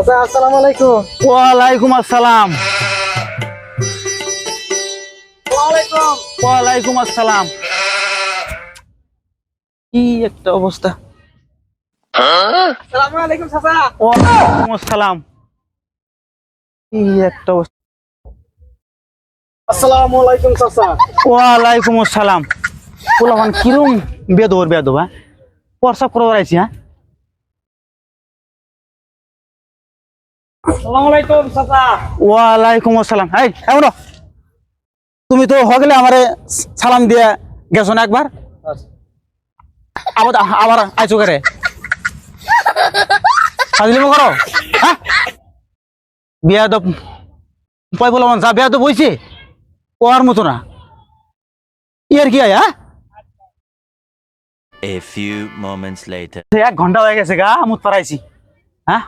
চাচা আসসালামু আলাইকুম। ওয়ালাইকুম আসসালাম। ওয়ালাইকুম আসসালাম। কি একটা অবস্থা। আসসালামু আলাইকুম চাচা। ওয়ালাইকুম আসসালাম। কি একটা অবস্থা। আসসালামু আলাইকুম চাচা। ওয়ালাইকুম আসসালাম। পোলাপান কিরম বেদর বেদবা প্রসাব করে বেড়াইছি। হ্যাঁ, আসসালামু আলাইকুম চাচা। ওয়ালাইকুম আসসালাম। এই এমন তুমি তো হগলে আমারে সালাম দিয়ে গেছো না একবার, আবার আবার আইছো করে ফাজলিমো করো। হ্যাঁ, বিয়া তো পয় বলো যা বিয়া তো বইছে ওর মতো না। ইয়ার কি হ্যাঁ, A few moments later. 1 ঘন্টা হয়ে গেছে গা মুত পারাইছি। হ্যাঁ,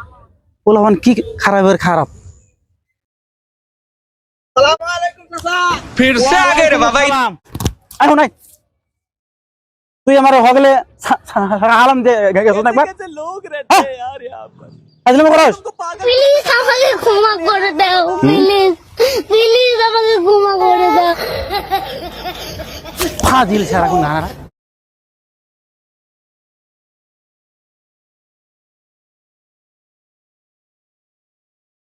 পোলাপান কি খারাপের খারাপ। আসসালামু আলাইকুম চাচা। फिर से आ गए रे बाबा। আইও নাই তুই আমার হগলে আলাম দে গেছো না একবার। कैसे लोग रहते हैं यार यहाँ पर। ফাজলিমো করো। প্লিজ আমাকে ক্ষমা করে দাও, প্লিজ প্লিজ আমাকে ক্ষমা করে দাও। ফাজিল সারা কোন